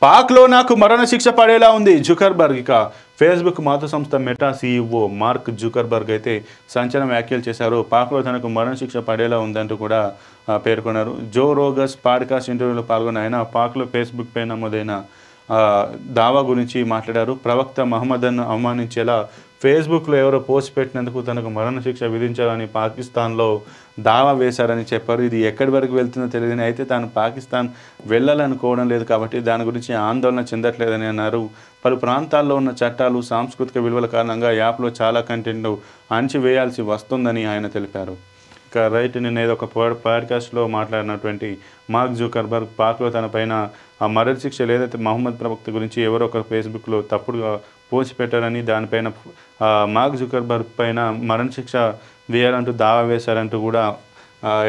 పాక్లో నాకు మరణశిక్ష పడేలా ఉంది జుకర్బర్గ్. ఇక ఫేస్బుక్ మాతృ సంస్థ మెటా సీఈఓ మార్క్ జుకర్బర్గ్ అయితే సంచలన వ్యాఖ్యలు చేశారు. పాక్లో తనకు మరణశిక్ష పడేలా ఉందంటూ కూడా పేర్కొన్నారు. జో రోగస్ పాడ్కాస్ట్ ఇంటర్వ్యూలో పాల్గొన్న ఆయన పాక్లో ఫేస్బుక్ పై నమోదైన దావా గురించి మాట్లాడారు. ప్రవక్త మహమ్మద్ను అవమానించేలా ఫేస్బుక్లో ఎవరో పోస్ట్ పెట్టినందుకు తనకు మరణశిక్ష విధించాలని పాకిస్తాన్లో దావా వేశారని చెప్పారు. ఇది ఎక్కడి వరకు వెళ్తుందో తెలియదని, అయితే తాను పాకిస్తాన్ వెళ్ళాలనుకోవడం లేదు కాబట్టి దాని గురించి ఆందోళన చెందట్లేదని అన్నారు. పలు ప్రాంతాల్లో ఉన్న చట్టాలు, సాంస్కృతిక విలువల కారణంగా యాప్లో చాలా కంటెంట్ అణచివేయాల్సి వస్తుందని ఆయన తెలిపారు. ఇక రైట్ నిన్న ఏదో ఒక పాడ్కాస్ట్లో మాట్లాడినటువంటి మార్క్ జుకర్బర్గ్ పాక్లో తన పైన ఆ మరణశిక్ష ఏదైతే మహమ్మద్ ప్రవక్త గురించి ఎవరో ఒకరు ఫేస్బుక్లో తప్పుడుగా పోస్ట్ పెట్టారని, దానిపైన మార్క్ జుకర్బర్గ్ పైన మరణశిక్ష వేయాలంటూ దావా వేశారంటూ కూడా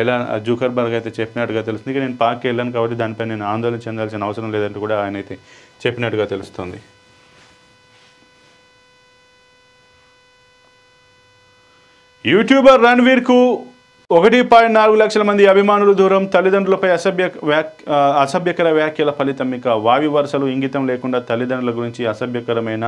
ఎలా జుకర్బర్గ్ అయితే చెప్పినట్టుగా తెలుస్తుంది. ఇక నేను పాక్కి వెళ్ళాను కాబట్టి దానిపై నేను ఆందోళన చెందాల్సిన అవసరం లేదంటూ కూడా ఆయన అయితే చెప్పినట్టుగా తెలుస్తుంది. యూట్యూబర్ రణ్వీర్కు 1.4 లక్షల మంది అభిమానులు దూరం. తల్లిదండ్రులపై అసభ్యకర వ్యాఖ్యల ఫలితం. ఇక వావి వరుసలు ఇంగితం లేకుండా తల్లిదండ్రుల గురించి అసభ్యకరమైన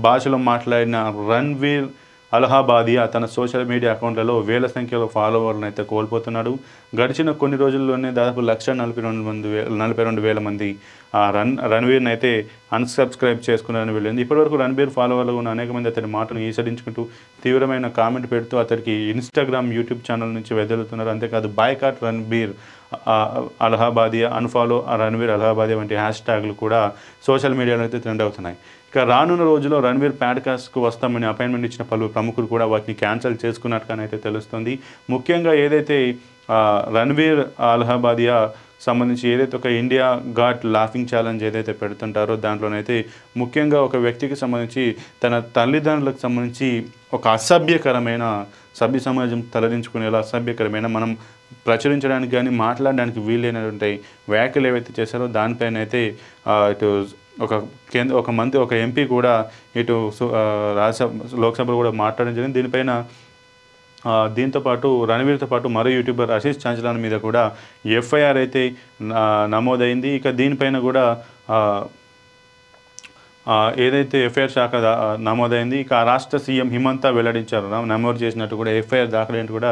భాషలో మాట్లాడిన రణ్వీర్ అలహాబాదియా తన సోషల్ మీడియా అకౌంట్లలో వేల సంఖ్యలో ఫాలోవర్లను అయితే కోల్పోతున్నాడు. గడిచిన కొన్ని రోజుల్లోనే దాదాపు 1,42,000 మంది రణ్వీర్ని అయితే అన్సబ్స్క్రైబ్ చేసుకున్నారని వెళ్ళింది. ఇప్పటివరకు రణ్వీర్ ఫాలోవర్లు ఉన్న అనేక మంది అతని మాటను ఈసడించుకుంటూ తీవ్రమైన కామెంట్ పెడుతూ అతడికి ఇన్స్టాగ్రామ్, యూట్యూబ్ ఛానల్ నుంచి వెదలుతున్నారు. అంతేకాదు బాయ్కాట్ రణ్వీర్ అలహాబాదియా, అన్ఫాలో రణ్వీర్ అలహాబాదియా వంటి హ్యాష్ ట్యాగ్లు కూడా సోషల్ మీడియాలో అయితే ట్రెండ్ అవుతున్నాయి. ఇక రానున్న రోజుల్లో రణ్వీర్ పాడ్కాస్ట్కు వస్తామని అపాయింట్మెంట్ ఇచ్చిన పలువురు ప్రముఖులు కూడా వాటిని క్యాన్సిల్ చేసుకున్నట్టుగానైతే తెలుస్తుంది. ముఖ్యంగా ఏదైతే రణ్వీర్ అలహాబాదియా సంబంధించి ఏదైతే ఒక ఇండియా గాట్ లాఫింగ్ ఛాలెంజ్ ఏదైతే పెడుతుంటారో దాంట్లోనైతే ముఖ్యంగా ఒక వ్యక్తికి సంబంధించి తన తల్లిదండ్రులకు సంబంధించి ఒక అసభ్యకరమైన సభ్య సమాజం తలదించుకునేలా అసభ్యకరమైన మనం ప్రచురించడానికి కానీ మాట్లాడడానికి వీలైనటువంటి వ్యాఖ్యలు ఏవైతే చేశారో దానిపైన అయితే ఇటు ఒక ఎంపీ కూడా ఇటు లోక్సభలో కూడా మాట్లాడడం జరిగింది. దీనిపైన దీంతోపాటు రణ్వీర్తో పాటు మరో యూట్యూబర్ ఆశీష్ చాంచలాని మీద కూడా ఎఫ్ఐఆర్ అయితే నమోదైంది. ఇక దీనిపైన కూడా ఏదైతే ఎఫ్ఐఆర్ శాఖ నమోదైంది. ఇక రాష్ట్ర సీఎం హిమంత వెల్లడించారు నమోదు చేసినట్టు కూడా ఎఫ్ఐఆర్ దాఖలైనట్టు కూడా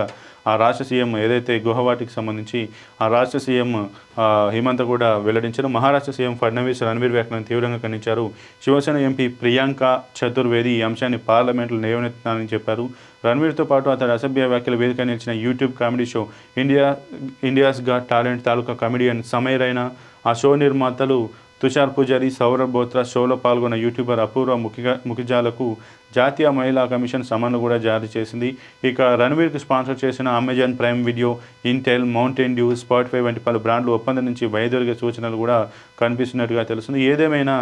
ఆ రాష్ట్ర సీఎం ఏదైతే గుహవాటికి సంబంధించి ఆ రాష్ట్ర సీఎం హిమంత కూడా వెల్లడించారు. మహారాష్ట్ర సీఎం ఫడ్నవీస్ రణ్వీర్ వ్యాఖ్యలను తీవ్రంగా ఖండించారు. శివసేన ఎంపీ ప్రియాంక చతుర్వేది ఈ అంశాన్ని పార్లమెంట్లో లేవనెత్తానని చెప్పారు. రణ్వీర్తో పాటు అతడి అసభ్య వ్యాఖ్యల వేదిక నిలిచిన YouTube comedy show India's Got Talent తాలూకా కమెడియన్ సమై రైనా, ఆ షో నిర్మాతలు తుషార్ పూజారి, సౌరభ్ బోత్రా, షోలో పాల్గొన్న యూట్యూబర్ అపూర్వ ముఖిజాలకు జాతీయ మహిళా కమిషన్ సమన్లు కూడా జారీ చేసింది. ఇక రణ్వీర్కు స్పాన్సర్ చేసిన Amazon prime video, Intel, Mountain Dew, Spotify వంటి పలు బ్రాండ్లు ఒప్పందం నుంచి వైదొలిగే సూచనలు కూడా కనిపిస్తున్నట్టుగా తెలుస్తుంది. ఏదేమైనా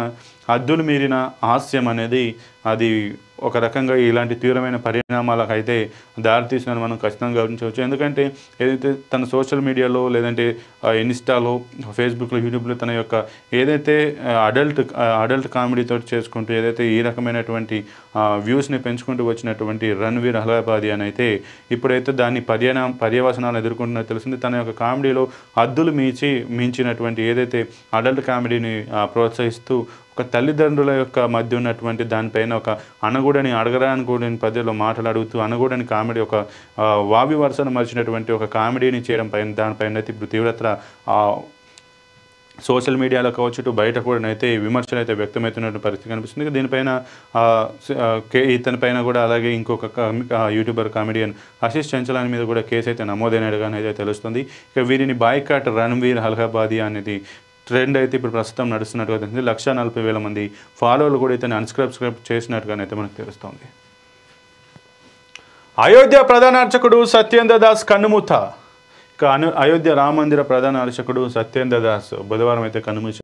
హద్దులు మీరిన హాస్యం అనేది అది ఒక రకంగా ఇలాంటి తీవ్రమైన పరిణామాలకు అయితే దారితీస్తుందని మనం ఖచ్చితంగా గమనించవచ్చు. ఎందుకంటే ఏదైతే తన సోషల్ మీడియాలో లేదంటే ఇన్స్టాలో, ఫేస్బుక్లో, యూట్యూబ్లో తన యొక్క ఏదైతే అడల్ట్ కామెడీతో చేసుకుంటూ ఏదైతే ఈ రకమైనటువంటి వ్యూస్ని పెంచుకుంటూ వచ్చినటువంటి రణ్వీర్ అలహాబాదియా అని అయితే ఇప్పుడైతే దాన్ని పర్యవసనాలు ఎదుర్కొంటున్నట్టు తెలిసింది. తన యొక్క కామెడీలో హద్దులు మించినటువంటి ఏదైతే అడల్ట్ కామెడీని ప్రోత్సహిస్తూ ఒక తల్లిదండ్రుల యొక్క మధ్య ఉన్నటువంటి దానిపైన ఒక అడగరానుకూడని పద్ధతిలో మాట్లాడుతూ అనగూడని కామెడీ ఒక వావి వరుసను మరిచినటువంటి ఒక కామెడీని చేయడం పైన దానిపైన అయితే ఇప్పుడు తీవ్రత సోషల్ మీడియాలో కావచ్చు, ఇటు బయట కూడా అయితే విమర్శలు అయితే వ్యక్తమవుతున్నటువంటి పరిస్థితి కనిపిస్తుంది. దీనిపైన ఇతనిపైన కూడా అలాగే ఇంకొక యూట్యూబర్ కామెడియన్ ఆశీష్ చంచలాని మీద కూడా కేసు అయితే నమోదైనట్టుగానైతే తెలుస్తుంది. ఇక వీరిని బాయ్కాట్ రణ్వీర్ అలహాబాదియా అనేది ట్రెండ్ అయితే ఇప్పుడు ప్రస్తుతం నడుస్తున్నట్టుగా తెలిసింది. 1,40,000 మంది ఫాలోవర్లు కూడా ఇతను అన్సబ్స్క్రైబ్ చేసినట్టుగానైతే మనకు తెలుస్తుంది. అయోధ్య ప్రధాన అర్చకుడు సత్యేంద్ర దాస్ కన్నుమూత. ఇక అయోధ్య రామ మందిర ప్రధాన అర్చకుడు సత్యేంద్ర దాస్ బుధవారం అయితే కన్నుమూశారు.